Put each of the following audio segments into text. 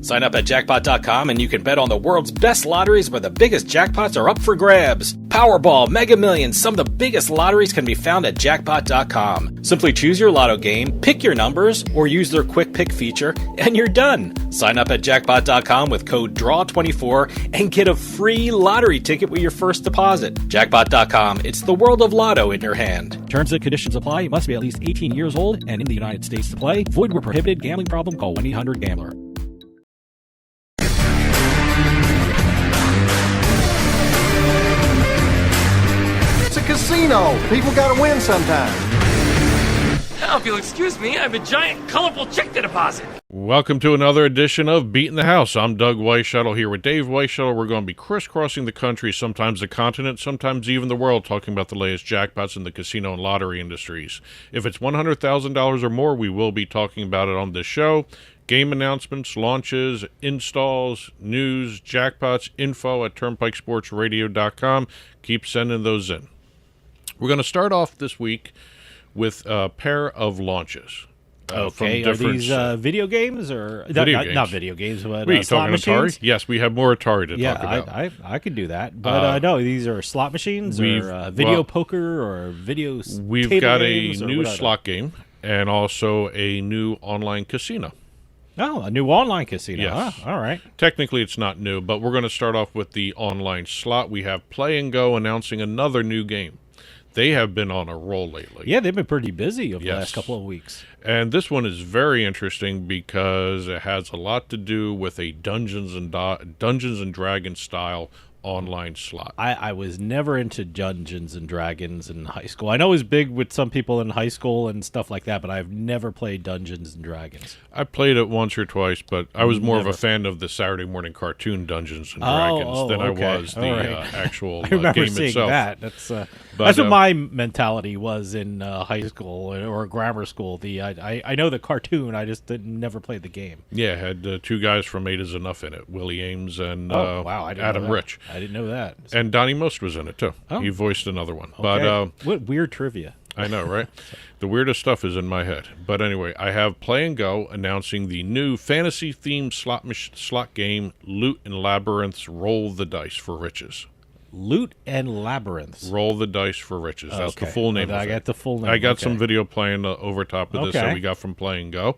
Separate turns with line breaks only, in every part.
Sign up at jackpot.com and you can bet on the world's best lotteries where the biggest jackpots are up for grabs. Powerball, Mega Millions, some of the biggest lotteries can be found at jackpot.com. Simply choose your lotto game, pick your numbers, or use their quick pick feature, and you're done. Sign up at jackpot.com with code DRAW24 and get a free lottery ticket with your first deposit. Jackpot.com, it's the world of lotto in your hand.
Terms and conditions apply. You must be at least 18 years old and in the United States to play. Void where prohibited. Gambling problem? Call 1-800-GAMBLER.
It's a casino. People gotta win sometime.
Now, if you'll excuse me, I have a giant, colorful check to deposit.
Welcome to another edition of Beatin the House. I'm Doug Weischadle here with Dave Weischadle. We're going to be crisscrossing the country, sometimes the continent, sometimes even the world, talking about the latest jackpots in the casino and lottery industries. If it's $100,000 or more, we will be talking about it on this show. Game announcements, launches, installs, news, jackpots, info at turnpikesportsradio.com. Keep sending those in. We're going to start off this week with a pair of launches.
Okay, are these video games or not video games, but
Wait,
slot machines?
Atari? Yes, we have more Atari to talk about.
Yeah, I could do that, but no, these are slot machines or video poker or video.
We've got a new slot game and also a new online casino.
Oh, a new online casino.
Yes.
Oh, all right.
Technically, it's not new, but we're going to start off with the online slot. We have Play and Go announcing another new game. They have been on a roll lately.
Yeah, they've been pretty busy over the last couple of weeks.
And this one is very interesting because it has a lot to do with a Dungeons and Dragons style online slot.
I was never into Dungeons and Dragons in high school. I know it was big with some people in high school and stuff like that, but I've never played Dungeons and Dragons.
I played it once or twice, but I was more of a fan of the Saturday morning cartoon Dungeons and Dragons than I was the actual
I remember
game
seeing
itself.
That. That's what my mentality was in high school or grammar school. I know the cartoon, I just never played the game.
Yeah, it had two guys from Eight Is Enough in it, Willie Ames and
Adam
Rich.
I didn't know that.
And Donnie Most was in it, too. Oh. He voiced another one.
Okay.
But
what weird trivia.
I know, right? The weirdest stuff is in my head. But anyway, I have Play and Go announcing the new fantasy-themed slot game, Loot and Labyrinths Roll the Dice for Riches.
Loot and Labyrinths.
Roll the Dice for Riches. That's the full name of it.
I got the full name.
I got some video playing over top of this that we got from Play and Go.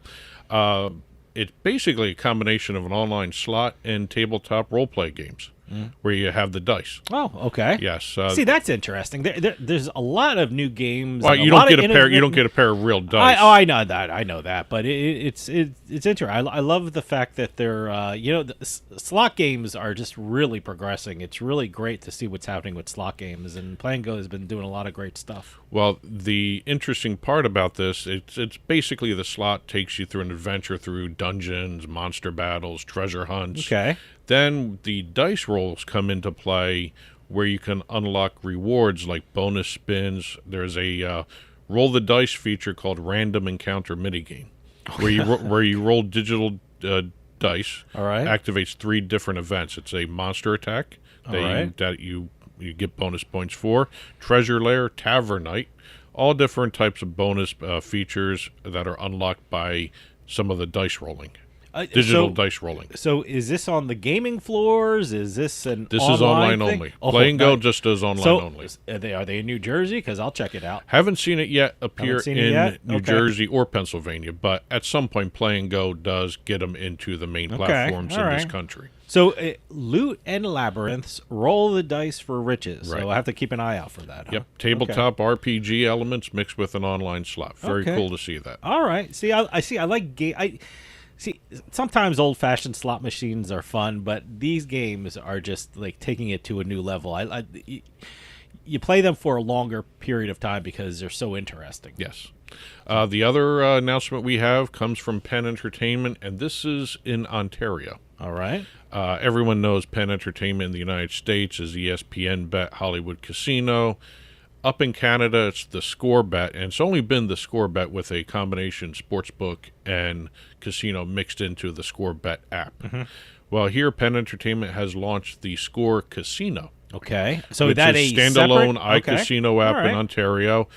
It's basically a combination of an online slot and tabletop role-play games. Where you have the dice.
Oh, okay.
Yes.
See, that's interesting. There's a lot of new games.
Well, you don't get a pair. You don't get a pair of real dice.
I know that. I know that. But it's interesting. I love the fact that they're the slot games are just really progressing. It's really great to see what's happening with slot games, and Play and Go has been doing a lot of great stuff.
Well, the interesting part about this, it's basically the slot takes you through an adventure through dungeons, monster battles, treasure hunts.
Okay.
Then the dice rolls come into play where you can unlock rewards like bonus spins. There's a roll the dice feature called Random Encounter Minigame where you roll digital dice.
All right.
Activates 3 different events. It's a monster attack that you get bonus points for, treasure lair, tavern night, all different types of bonus features that are unlocked by some of the dice rolling. Digital dice rolling.
So is this on the gaming floors? Is this
This is online only. Play and Go just does online only.
Are they in New Jersey? Because I'll check it out.
Haven't seen it yet appear in New Jersey or Pennsylvania, but at some point Play and Go does get them into the main platforms in this country.
So Loot and Labyrinths, Roll the Dice for Riches.
Right.
So I have to keep an eye out for that.
Yep. Tabletop RPG elements mixed with an online slot. Very cool to see that.
All right. See, I like game. See, sometimes old-fashioned slot machines are fun, but these games are just like taking it to a new level. You play them for a longer period of time because they're so interesting.
Yes. The other announcement we have comes from Penn Entertainment, and this is in Ontario.
All right.
Everyone knows Penn Entertainment in the United States is ESPN Bet, Hollywood Casino. Up in Canada, it's the Score Bet, and it's only been the Score Bet with a combination sportsbook and casino mixed into the Score Bet app. Mm-hmm. Well, here Penn Entertainment has launched the Score Casino.
Okay, so
which
that
is
a
standalone
separate...
iCasino app in Ontario.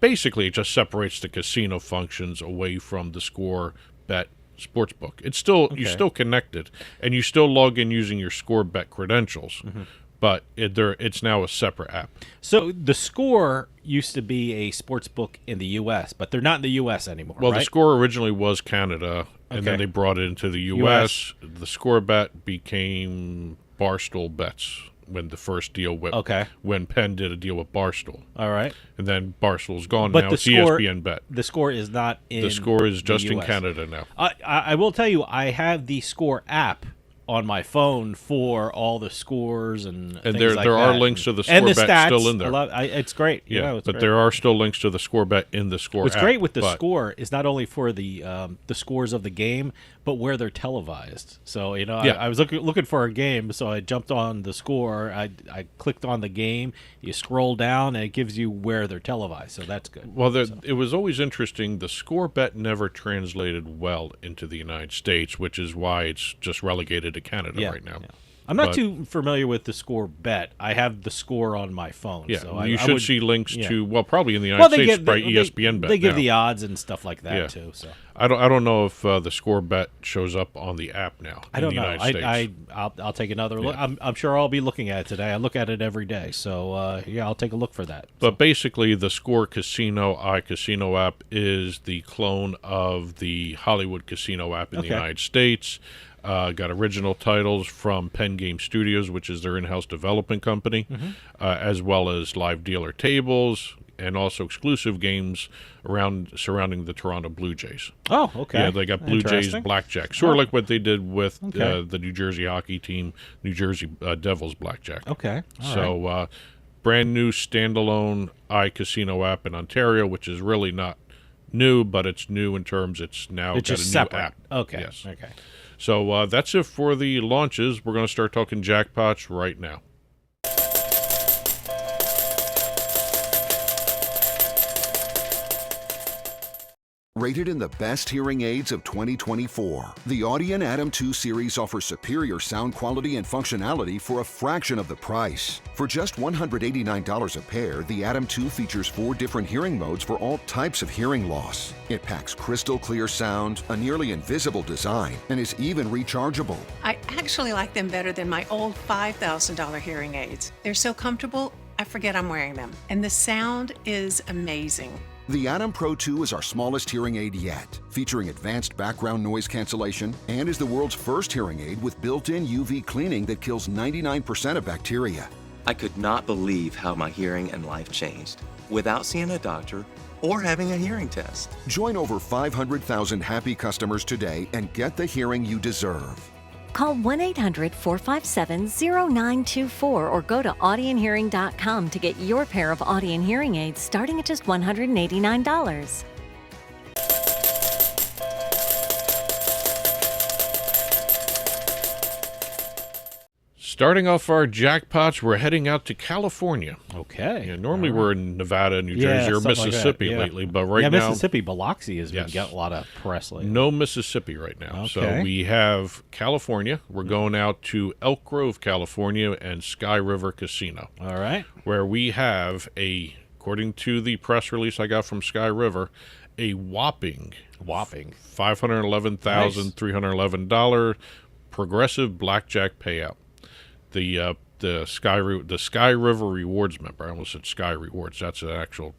Basically, it just separates the casino functions away from the Score Bet sportsbook. It's still you're still connected, and you still log in using your Score Bet credentials, but it's now a separate app.
So the Score used to be a sports book in the U.S., but they're not in the U.S. anymore.
Well,
right?
the Score originally was Canada, and then they brought it into the U.S. The Score Bet became Barstool Bets when the first deal with when Penn did a deal with Barstool.
All right.
And then Barstool's gone
But
now.
the
It's
Score,
ESPN Bet.
The Score is not in
the Score is just
the
in
US.
Canada now.
I will tell you, I have the Score app on my phone for all the scores and things
there
like
are
that.
links to the
And
Score
the
Bet
stats.
still in there.
It's great.
Yeah,
it's
but
great.
there are still links to the Score Bet in the Score
What's
app.
great with the Score is not only for the scores of the game, but where they're televised. So I was looking for a game, so I jumped on the Score. I clicked on the game. You scroll down, and it gives you where they're televised. So that's good.
Well, it was always interesting. The Score Bet never translated well into the United States, which is why it's just relegated to Canada right now.
Yeah. I'm not too familiar with the Score Bet. I have the Score on my phone.
Yeah,
so
you should see links to probably in the
Well,
United States by ESPN Bet.
They give
now.
the odds and stuff like that too. So
I don't know if the Score Bet shows up on the app now.
I don't
in the
know.
United States.
I'll take another look. I'm sure I'll be looking at it today. I look at it every day. So I'll take a look for that.
But basically, the Score Casino iCasino app is the clone of the Hollywood Casino app in the United States. Got original titles from Penn Game Studios, which is their in-house development company, as well as live dealer tables and also exclusive games surrounding the Toronto Blue Jays.
Oh, okay.
Yeah, they got Blue Jays Blackjack, sort of like what they did with the New Jersey hockey team, New Jersey Devils Blackjack.
Okay.
Brand new standalone iCasino app in Ontario, which is really not new, but it's new in terms it's now got
just
a
separate.
new app.
Okay.
Yes.
Okay.
So that's it for the launches. We're going to start talking jackpots right now.
Rated in the best hearing aids of 2024, the Audien Atom 2 series offers superior sound quality and functionality for a fraction of the price. For just $189 a pair, the Atom 2 features 4 different hearing modes for all types of hearing loss. It packs crystal clear sound, a nearly invisible design, and is even rechargeable.
I actually like them better than my old $5,000 hearing aids. They're so comfortable, I forget I'm wearing them. And the sound is amazing.
The Atom Pro 2 is our smallest hearing aid yet, featuring advanced background noise cancellation and is the world's first hearing aid with built-in UV cleaning that kills 99% of bacteria.
I could not believe how my hearing and life changed without seeing a doctor or having a hearing test.
Join over 500,000 happy customers today and get the hearing you deserve.
Call 1-800-457-0924 or go to audienhearing.com to get your pair of Audien hearing aids starting at just $189.
Starting off our jackpots, we're heading out to California.
Okay.
Yeah, normally we're in Nevada, New Jersey, or Mississippi
like
lately, but now
Mississippi Biloxi has been getting a lot of press lately.
No Mississippi right now.
Okay.
So we have California. We're going out to Elk Grove, California, and Sky River Casino.
All right.
Where we have according to the press release I got from Sky River, a whopping $511,311 progressive blackjack payout. The Sky River Rewards member. I almost said Sky Rewards. That's an actual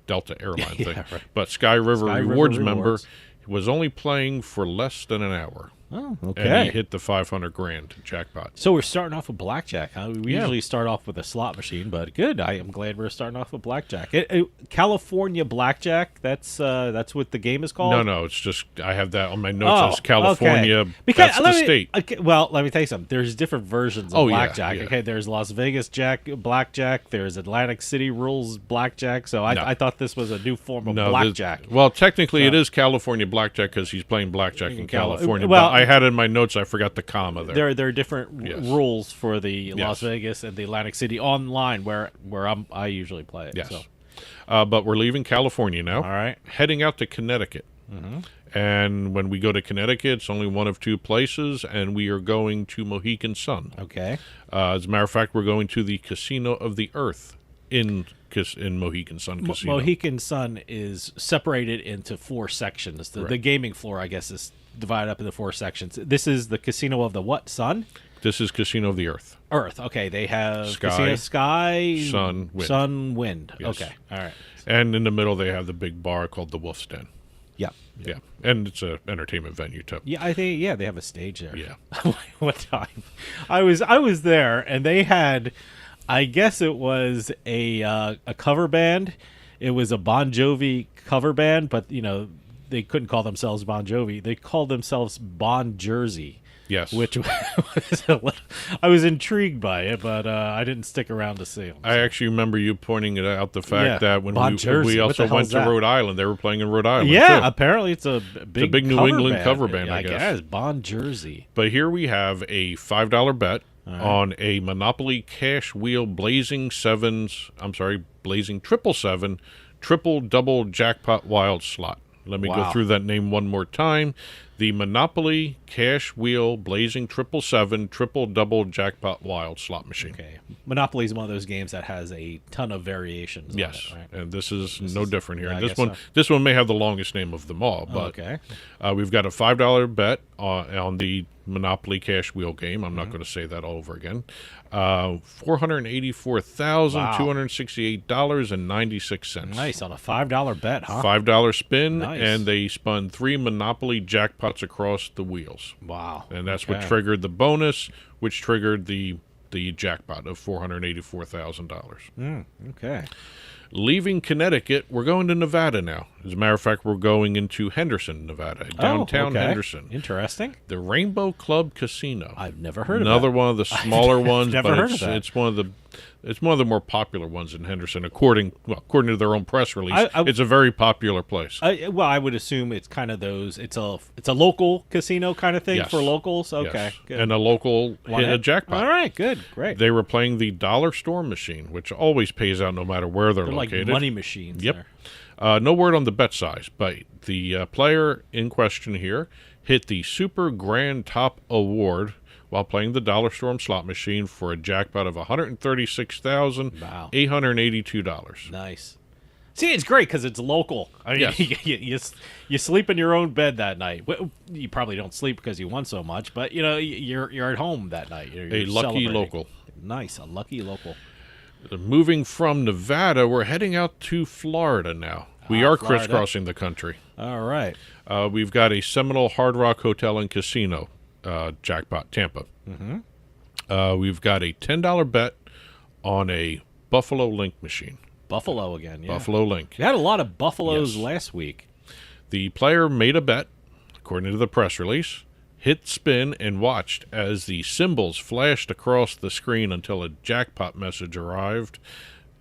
Delta airline thing.
Right.
But Sky River Rewards member
Rewards.
was only playing for less than an hour.
Oh, okay.
And he hit the $500,000 jackpot.
So we're starting off with blackjack, huh? We usually start off with a slot machine, but good. I am glad we're starting off with blackjack. California blackjack. That's what the game is called.
No, it's just I have that on my notes as California.
Okay. Because
that's the state.
Okay, well, let me tell you something. There's different versions of blackjack. Yeah. Okay, there's Las Vegas blackjack. There's Atlantic City rules blackjack. So I thought this was a new form of blackjack.
Well, technically it is California blackjack because he's playing blackjack in California. Well, but I had in my notes, I forgot the comma there.
There are different rules for the Las Vegas and the Atlantic City online where I usually play it.
Yes.
So.
But we're leaving California now.
All right.
Heading out to Connecticut. Mm-hmm. And when we go to Connecticut, it's only one of 2 places, and we are going to Mohegan Sun.
Okay.
As a matter of fact, we're going to the Casino of the Earth in Mohegan Sun Casino.
Mohegan Sun is separated into 4 sections. The gaming floor, I guess, is divided up into 4 sections. This is the Casino of the what? Sun?
This is Casino of the Earth.
Earth. Okay, they have
Sky,
Casino Sky,
Sun, Wind.
Sun, Wind.
Yes.
Okay, all right.
And in the middle, they have the big bar called the Wolf's Den.
Yep.
Yeah, and it's an entertainment venue too.
Yeah, I think they have a stage there.
Yeah.
One time, I was there, and they had, I guess it was a cover band. It was a Bon Jovi cover band, but they couldn't call themselves Bon Jovi. They called themselves Bon Jersey.
Yes.
Which was I was intrigued by it, but I didn't stick around to see them.
I actually remember you pointing it out, the fact that when
Bon
we
Jersey.
also went to Rhode Island, they were playing in Rhode Island.
Yeah,
too.
apparently it's a big
New
cover
England
band.
cover band, I guess.
Bon Jersey.
But here we have a $5 bet on a Monopoly Cash Wheel Blazing 777 triple double jackpot wild slot. Let me go through that name one more time. The Monopoly Cash Wheel Blazing 777 triple double jackpot wild slot machine.
Okay. Monopoly is one of those games that has a ton of variations.
Yes,
on it, right?
and this is no different here.
Yeah,
This one may have the longest name of them all, but we've got a $5 bet on the Monopoly Cash Wheel game. I'm not going to say that all over again. $484,268.96.
Nice, on a $5 bet, huh?
$5 spin,
Nice.
and they spun 3 Monopoly jackpots across the wheels.
Wow.
And that's what triggered the bonus, which triggered the jackpot of $484,000.
Okay.
Leaving Connecticut, we're going to Nevada now. As a matter of fact, we're going into Henderson, Nevada, downtown Henderson.
Interesting.
The Rainbow Club Casino.
I've never heard of
Another
that.
one of the smaller ones,
never
but
heard of that.
it's one of the more popular ones in Henderson, according to their own press release. It's a very popular place.
I would assume it's kind of those. It's a local casino kind of thing for locals. Okay,
yes.
good.
And a local hit a jackpot.
All right, good, great.
They were playing the Dollar Store machine, which always pays out no matter where they're located.
Like money machines.
Yep.
There.
No word on the bet size, but the player in question here hit the Super Grand Top Award while playing the Dollar Storm slot machine for a jackpot of $136,882.
Nice. See, it's great because it's local. I mean,
Yes.
you sleep in your own bed that night. Well, you probably don't sleep because you won so much, but you're at home that night. You're
A lucky
celebrating.
local.
Nice, a lucky local.
Moving from Nevada, we're heading out to Florida now. We are
Florida.
crisscrossing the country.
All right.
We've got a Seminole Hard Rock Hotel and Casino jackpot, Tampa. Mm-hmm. We've got a $10 bet on a Buffalo Link machine.
Buffalo again, yeah.
Buffalo Link.
You had a lot of Buffaloes last week.
The player made a bet, according to the press release, hit spin, and watched as the symbols flashed across the screen until a jackpot message arrived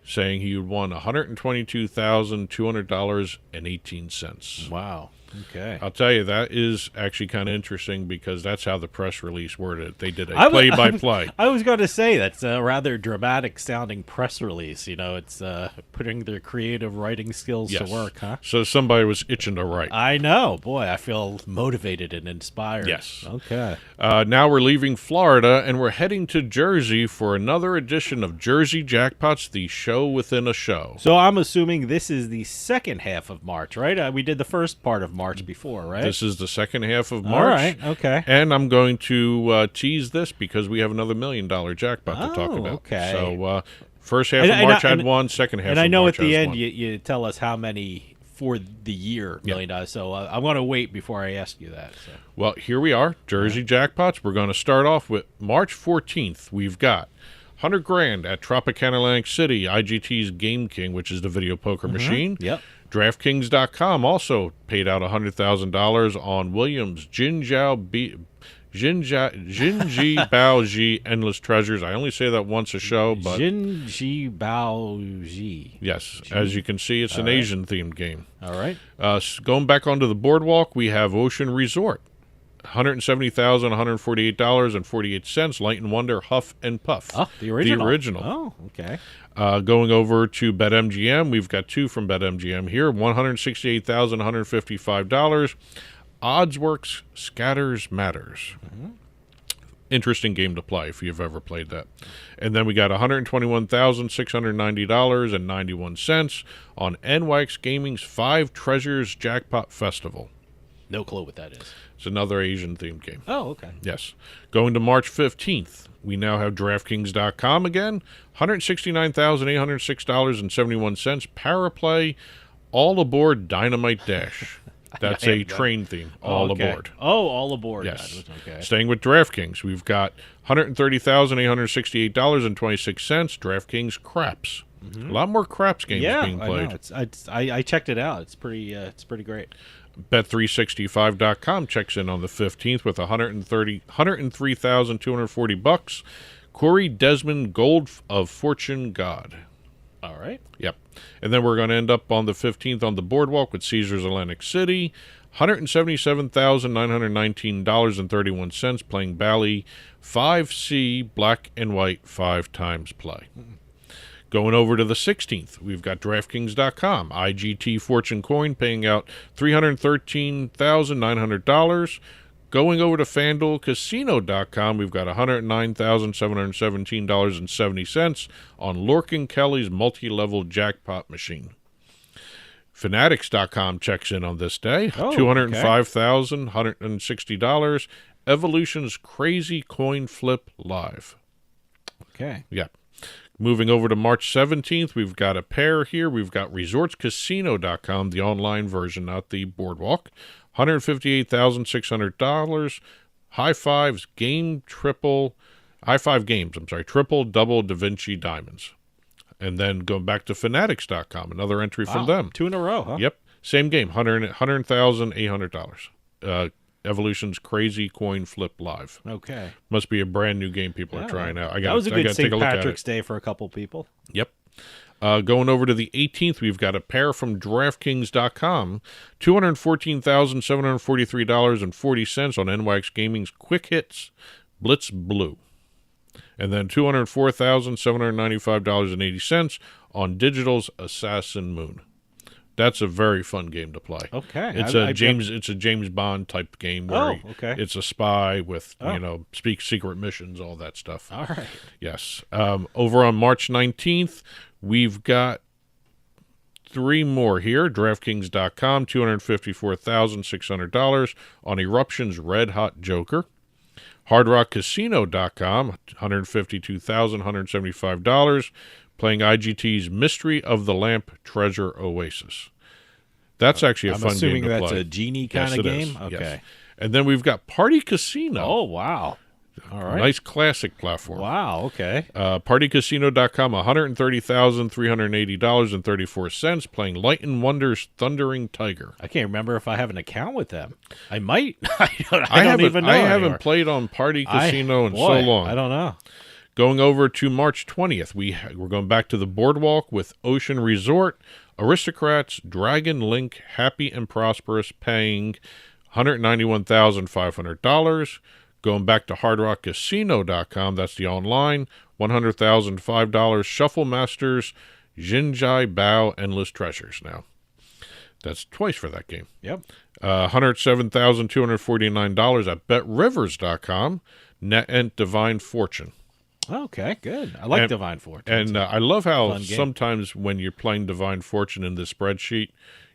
saying he had won $122,200.18.
Wow. Okay.
I'll tell you, that is actually kind of interesting because that's how the press release worded it. They did a play-by-play.
I was going to say that's a rather dramatic-sounding press release. It's putting their creative writing skills to work, huh?
So somebody was itching to write.
I know. Boy, I feel motivated and inspired.
Yes.
Okay.
Now we're leaving Florida, and we're heading to Jersey for another edition of Jersey Jackpots, the show within a show.
So I'm assuming this is the second half of March, right? We did the first part of March before, right?
This is the second half of March.
All right, okay.
And I'm going to tease this because we have another $1 million jackpot to talk about.
Okay.
So first half of March had one, second half of March
and I know at
has
the end
one.
you tell us how many for the year $1 million. So I'm going to wait before I ask you that. So.
Well, here we are, Jersey Jackpots. We're going to start off with March 14th. We've got $100,000 at Tropicana Atlantic City, IGT's Game King, which is the video poker machine.
Yep.
DraftKings.com also paid out $100,000 on Williams Jinji Baoji Endless Treasures. I only say that once a show, but
Jinji Baoji.
yes, as you can see, it's an Asian-themed game.
All right.
Going back onto the boardwalk, we have Ocean Resort. $170,148.48. Light and Wonder, Huff and Puff.
Oh, the original.
The original.
Oh, okay.
Going over to BetMGM, we've got two from BetMGM here. $168,155. Oddsworks Scatters Matters. Mm-hmm. Interesting game to play if you've ever played that. And then we got $121,690.91 on NYX Gaming's 5 Treasures Jackpot Festival.
No clue what that is.
It's another Asian-themed game.
Oh, okay.
Yes. Going to March 15th, we now have DraftKings.com again. $169,806.71. Paraplay, All Aboard Dynamite Dash. That's a train theme. All aboard.
Oh, all aboard.
Yes.
Okay.
Staying with DraftKings, we've got $130,868.26. DraftKings Craps. A lot more Craps games being played.
I know. I checked it out. It's pretty great.
Bet365.com checks in on the 15th with $103,240. Corey Desmond, Gold of Fortune God.
All right.
Yep. And then we're going to end up on the 15th on the Boardwalk with Caesars Atlantic City. $177,919.31 playing Bally 5C Black and White 5 times play. Going over to the 16th, we've got DraftKings.com. IGT Fortune Coin paying out $313,900. Going over to FanDuelCasino.com, we've got $109,717.70 on Lorcan Kelly's multi-level jackpot machine. Fanatics.com checks in on this day. $205,160. Evolution's Crazy Coin Flip Live.
Okay.
Yeah. Moving over to March 17th, we've got a pair here. We've got ResortsCasino.com, the online version, not the Boardwalk. $158,600. High Five Games, Triple Double Da Vinci Diamonds. And then going back to Fanatics.com, another entry from them.
2 in a row, huh?
Yep. Same game, $100,800. Evolution's Crazy Coin Flip Live.
Okay.
Must be a brand new game people are trying out.
That was a good St. Patrick's Day for a couple people.
Yep. Going over to the 18th, we've got a pair from DraftKings.com. $214,743.40 on NYX Gaming's Quick Hits Blitz Blue. And then $204,795.80 on Digital's Assassin Moon. That's a very fun game to play.
Okay.
It's a James Bond type game where it's a spy with, speak secret missions, all that stuff.
All right.
Yes. Over on March 19th, we've got 3 more here. DraftKings.com, $254,600 on Eruption's Red Hot Joker. HardRockCasino.com, $152,175. Playing IGT's Mystery of the Lamp Treasure Oasis. That's actually a fun game to play.
I'm assuming that's a genie kind of game? Okay.
Yes. And then we've got Party Casino.
Oh, wow. All right.
Nice classic platform.
Wow, okay.
PartyCasino.com, $130,380.34, playing Light and Wonder's Thundering Tiger.
I can't remember if I have an account with them. I might. I don't even know.
I haven't played on Party Casino in so long.
I don't know.
Going over to March 20th, we're going back to the Boardwalk with Ocean Resort, Aristocrats, Dragon Link, Happy and Prosperous, paying $191,500. Going back to HardRockCasino.com, that's the online, $100,005. Shuffle Masters, Jinjai Bao, Endless Treasures now. That's twice for that game.
Yep.
$107,249 at BetRivers.com, NetEnt Divine Fortune.
Okay, good. I like Divine Fortune.
And I love how sometimes when you're playing Divine Fortune in this spreadsheet,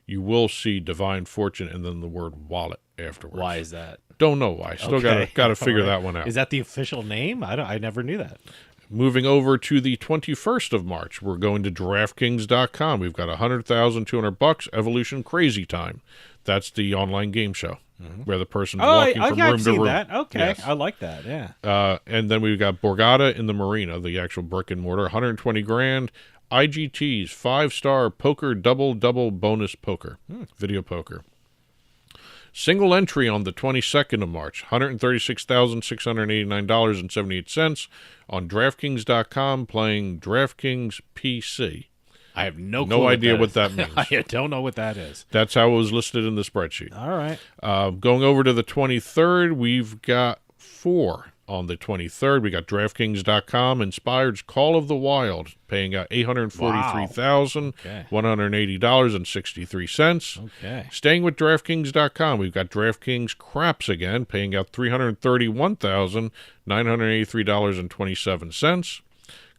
you will see Divine Fortune and then the word wallet afterwards.
Why is that?
Don't know why. Still got to figure that one out.
Is that the official name? I never knew that.
Moving over to the 21st of March, we're going to DraftKings.com. We've got $100,200 Evolution Crazy Time. That's the online game show where the person's walking from room to room.
That. Okay, yes. I like that. Yeah.
And then we've got Borgata in the Marina, the actual brick and mortar, $120,000. IGT's 5-star poker double bonus poker, video poker. Single entry on the 22nd of March, $136,689.78 on DraftKings.com, playing DraftKings PC.
I have no
idea what that means.
I don't know what that is.
That's how it was listed in the spreadsheet.
All right.
Going over to the 23rd, we've got 4 on the 23rd. We got DraftKings.com, Inspired's Call of the Wild, paying out $843,180.63.
Okay.
Staying with DraftKings.com, we've got DraftKings Craps again, paying out $331,983.27.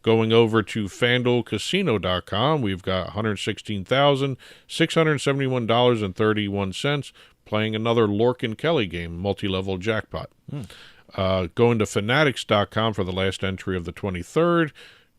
Going over to FanDuelCasino.com, we've got $116,671.31, playing another Lorcan Kelly game, multi-level jackpot. Going to Fanatics.com for the last entry of the 23rd,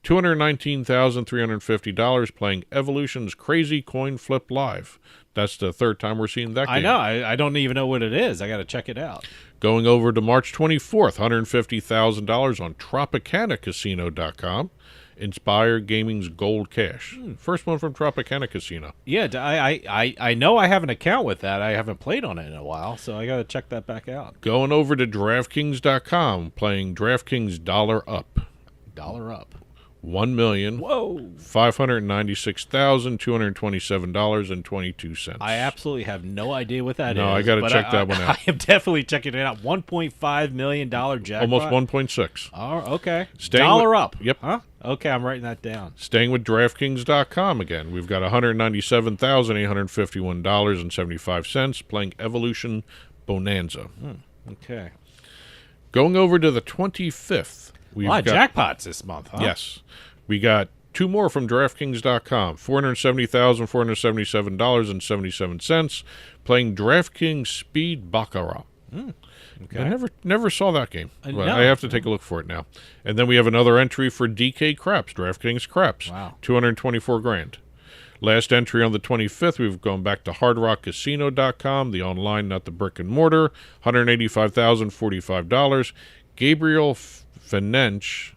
$219,350 playing Evolution's Crazy Coin Flip Live. That's the third time we're seeing that game.
I know. I don't even know what it is. I got to check it out.
Going over to March 24th, $150,000 on TropicanaCasino.com. Inspire Gaming's Gold Cash. First one from Tropicana Casino.
Yeah, I know I have an account with that. I haven't played on it in a while, so I got to check that back out.
Going over to DraftKings.com, playing DraftKings Dollar Up.
Dollar Up.
$1,596,227.22.
I absolutely have no idea what that is.
No, I got to check that one out.
I am definitely checking it out. $1.5 million jackpot.
Almost 1.6.
Oh, okay.
Staying
Dollar Up.
Yep.
Huh? Okay, I'm writing that down.
Staying with DraftKings.com again. We've got $197,851.75 playing Evolution Bonanza.
Okay.
Going over to the 25th.
A lot of jackpots this month, huh?
Yes. We got two more from DraftKings.com. $470,477.77 playing DraftKings Speed Baccarat.
Okay.
I never saw that game.
No.
I have to take a look for it now. And then we have another entry for DK Craps, DraftKings Craps.
Wow.
$224,000. Last entry on the 25th, we've gone back to HardRockCasino.com, the online, not the brick and mortar, $185,045. Gabriel Fenench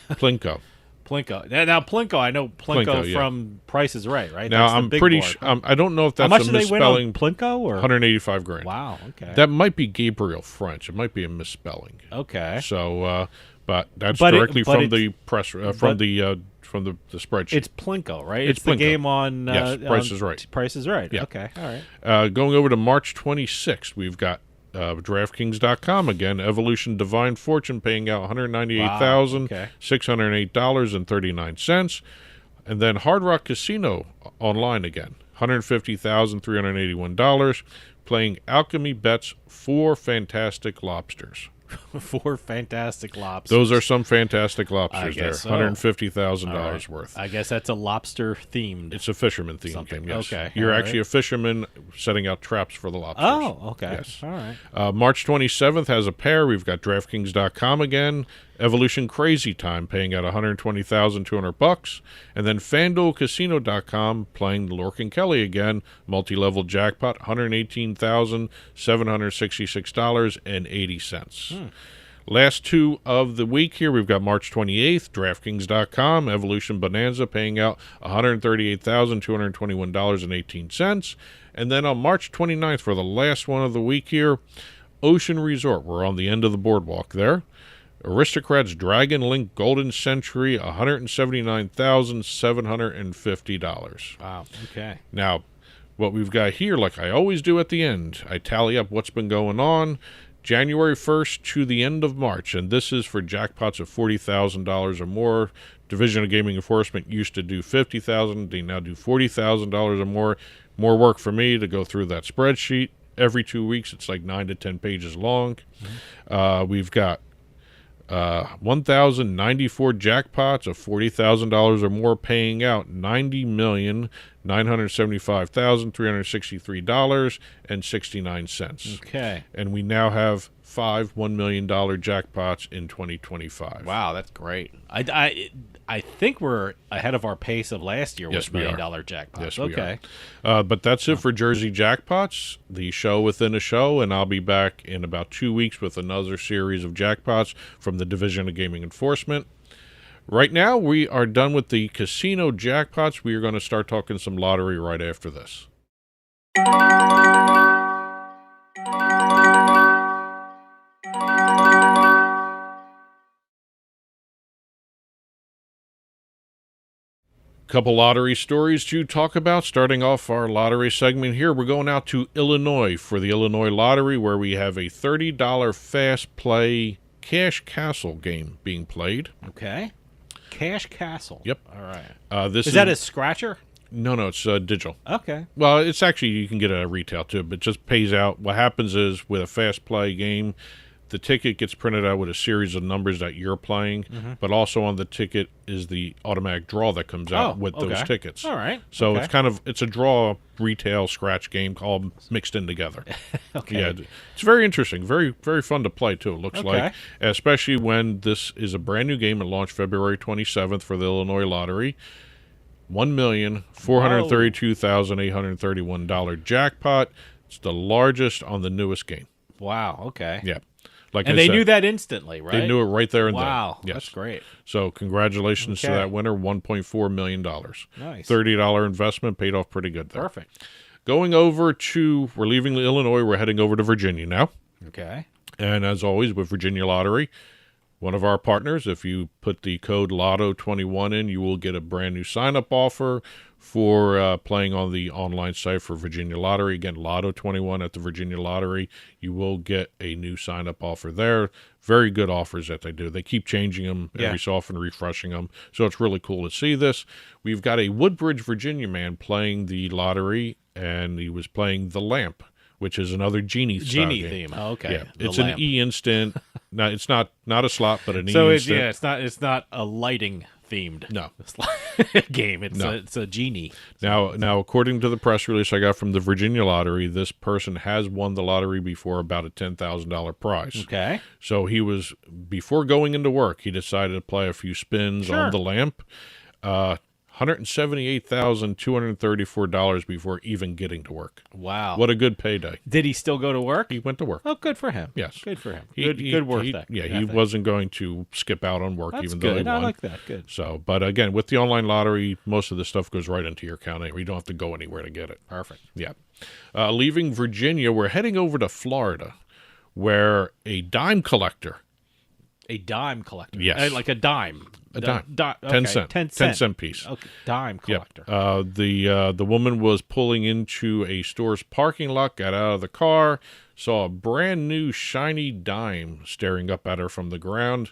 Plinko.
Plinko. Now, Plinko, I know Plinko
yeah.
from Price is Right, right?
Now,
That's the
I'm
big
pretty
board.
sure, I don't know if that's
How much
a
did they win on
misspelling.
Plinko? Or?
$185,000.
Wow, okay.
That might be Gabriel French. It might be a misspelling.
Okay.
So, but that's
But
directly from
it's-
the press, from the spreadsheet.
It's Plinko, right?
It's
the
Plinko.
game on
Yes, Price is Right.
Price is Right.
Yeah.
Okay, all right.
Going over to March 26th, we've got DraftKings.com again. Evolution Divine Fortune paying out $198,608.39. And then Hard Rock Casino online again, $150,381 playing Alchemy Bets 4 Fantastic Lobsters.
4 fantastic lobsters.
Those are some fantastic lobsters there.
so.
$150,000 worth.
I guess that's a lobster themed.
It's a fisherman themed
Something.
game, yes.
Okay,
You're
all
actually
right.
a fisherman setting out traps for the lobsters.
Oh, okay.
Yes.
All right.
March 27th has a pair. We've got DraftKings.com again. Evolution Crazy Time paying out $120,200. And then FanDuelCasino.com playing Lorcan Kelly again. Multi-level jackpot, $118,766.80. Last two of the week here, we've got March 28th, DraftKings.com, Evolution Bonanza paying out $138,221.18. And then on March 29th, for the last one of the week here, Ocean Resort. We're on the end of the boardwalk there. Aristocrats Dragon Link Golden Century, $179,750.
Wow, okay.
Now, what we've got here, like I always do at the end, I tally up what's been going on January 1st to the end of March, and this is for jackpots of $40,000 or more. Division of Gaming Enforcement used to do $50,000. They now do $40,000 or more. More work for me to go through that spreadsheet. Every 2 weeks, it's like 9 to 10 pages long. We've got 1,094 jackpots of $40,000 or more paying out $90,975,363.69.
Okay.
And we now have 5 $1 million jackpots in 2025.
Wow, that's great. I think we're ahead of our pace of last year
Yes,
with
we
$1
are.
million jackpots.
Yes, we
okay.
are. But that's it for Jersey Jackpots, the show within a show, and I'll be back in about 2 weeks with another series of jackpots from the Division of Gaming Enforcement. Right now, we are done with the casino jackpots. We are going to start talking some lottery right after this. Couple lottery stories to talk about. Starting off our lottery segment here, we're going out to Illinois for the Illinois Lottery, where we have a $30 fast play Cash Castle game being played.
Okay. Cash Castle.
Yep.
All right.
This
Is that a scratcher?
No, it's digital.
Okay.
Well, it's actually, you can get it at retail too, but it just pays out. What happens is with a fast play game, the ticket gets printed out with a series of numbers that you're playing, but also on the ticket is the automatic draw that comes out with those tickets.
All right.
So it's a draw retail scratch game all mixed in together. Yeah, it's very interesting, very very fun to play too. It looks like, especially when this is a brand new game. It launched February 27th for the Illinois Lottery. $1,432,831 jackpot. It's the largest on the newest game.
Wow. Okay.
Yeah. Like
and
I
they
said,
knew that instantly, right?
They knew it right there and then.
Wow.
Yes.
That's great.
So congratulations to that winner, $1.4 million.
Nice.
$30 investment, paid off pretty good there.
Perfect.
Going over to, we're leaving Illinois, we're heading over to Virginia now.
Okay.
And as always with Virginia Lottery, one of our partners, if you put the code LOTTO21 in, you will get a brand new sign-up offer for playing on the online site for Virginia Lottery. Again, LOTTO21 at the Virginia Lottery. You will get a new sign-up offer there. Very good offers that they do. They keep changing them every so often, refreshing them. So it's really cool to see this. We've got a Woodbridge, Virginia man playing the lottery, and he was playing The Lamp, which is another Genie game.
Theme. Oh, okay.
Yeah, it's an E-instant. No, it's not a slot, but an
so
E-instant.
it's not a lighting themed game. It's a genie.
Now, according to the press release I got from the Virginia Lottery, this person has won the lottery before, about a $10,000 prize.
Okay.
So before going into work, he decided to play a few spins on the lamp. $178,234 before even getting to work.
Wow.
What a good payday.
Did he still go to work?
He went to work.
Oh, good for him.
Yes.
Good for him. Good work ethic.
Yeah, he wasn't going to skip out on work.
That's
even
good.
though he won.
I like that. Good.
So, but again, with the online lottery, most of the stuff goes right into your account. You don't have to go anywhere to get it.
Perfect.
Yeah. Leaving Virginia, we're heading over to Florida, where a dime collector.
A dime collector.
Yes.
Like a dime.
A dime.
Okay.
10 cent. 10 cent piece.
Okay. Dime collector.
Yep. The woman was pulling into a store's parking lot, got out of the car, saw a brand new shiny dime staring up at her from the ground,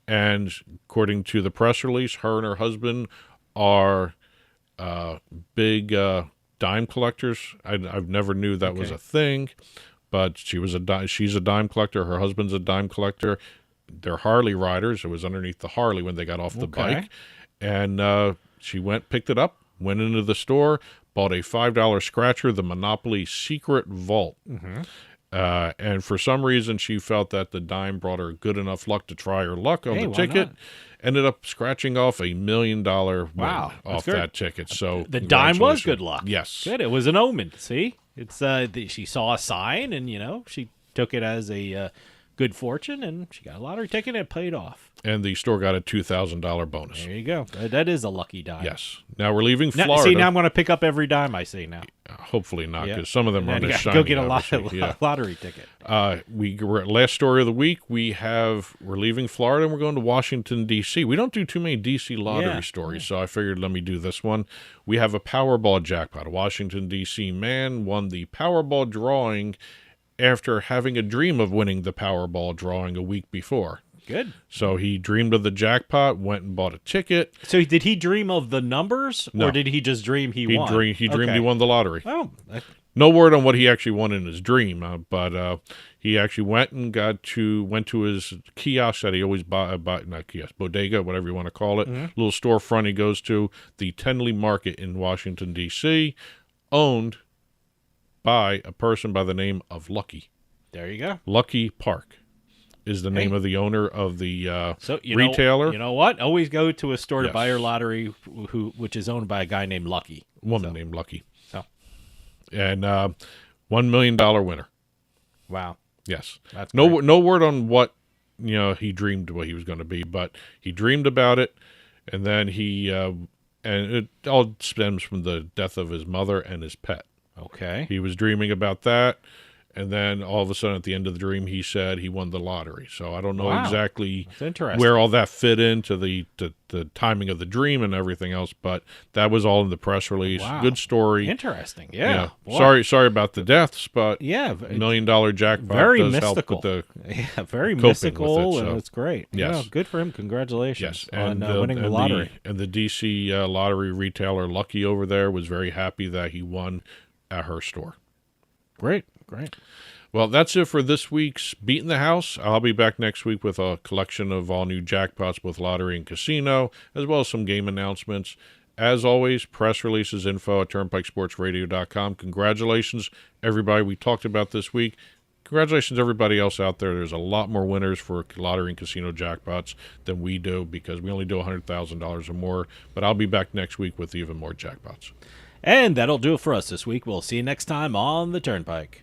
and according to the press release, her and her husband are big dime collectors. I've never knew that was a thing, but she's a dime collector. Her husband's a dime collector. They're Harley riders. It was underneath the Harley when they got off the bike. And she picked it up, went into the store, bought a $5 scratcher, the Monopoly Secret Vault. And for some reason, she felt that the dime brought her good enough luck to try her luck on the ticket. Ended up scratching off $1 million win off that ticket. So
the dime was good luck.
Yes.
Good. It was an omen. See? It's she saw a sign, and, she took it as a good fortune, and she got a lottery ticket and it paid off.
And the store got a $2,000 bonus.
There you go. That is a lucky dime.
Yes. Now we're leaving Florida.
Now I'm going to pick up every dime I see now.
Hopefully not, because some of them aren't as shiny.
Go get a lottery ticket.
We're at last story of the week. We're leaving Florida and we're going to Washington, D.C. We don't do too many D.C. lottery stories, so I figured let me do this one. We have a Powerball jackpot. A Washington, D.C. man won the Powerball drawing after having a dream of winning the Powerball drawing a week before.
Good.
So he dreamed of the jackpot, went and bought a ticket.
So did he dream of the numbers, or did he just dream he won?
He dreamed he won the lottery.
Oh.
No word on what he actually won in his dream, but he actually went and went to his kiosk that he always not kiosk, bodega, whatever you want to call it, little storefront he goes to, the Tenley Market in Washington, D.C., owned by a person by the name of Lucky.
There you go.
Lucky Park is the name of the owner of the
retailer. You know what? Always go to a store to buy your lottery, which is owned by a guy named Lucky.
Woman named Lucky.
So.
And $1 million winner.
Wow.
Yes.
That's
no
great.
No word on what he dreamed what he was going to be, but he dreamed about it, and then and it all stems from the death of his mother and his pet.
Okay.
He was dreaming about that, and then all of a sudden at the end of the dream he said he won the lottery. So I don't know exactly where all that fit into the timing of the dream and everything else, but that was all in the press release.
Wow.
Good story.
Interesting. Yeah.
Sorry about the deaths, but $1 million jackpot
very
does
mystical.
help with the
very mystical,
with it,
and it's great.
Yes.
Good for him. Congratulations on
and
winning the lottery.
And the DC lottery retailer Lucky over there was very happy that he won at her store.
Great.
Well, that's it for this week's Beatin the House. I'll be back next week with a collection of all new jackpots, both lottery and casino, as well as some game announcements. As always, press releases, info at turnpikesportsradio.com. Congratulations, everybody we talked about this week. Congratulations to everybody else out there. There's a lot more winners for lottery and casino jackpots than we do because we only do $100,000 or more. But I'll be back next week with even more jackpots.
And that'll do it for us this week. We'll see you next time on the Turnpike.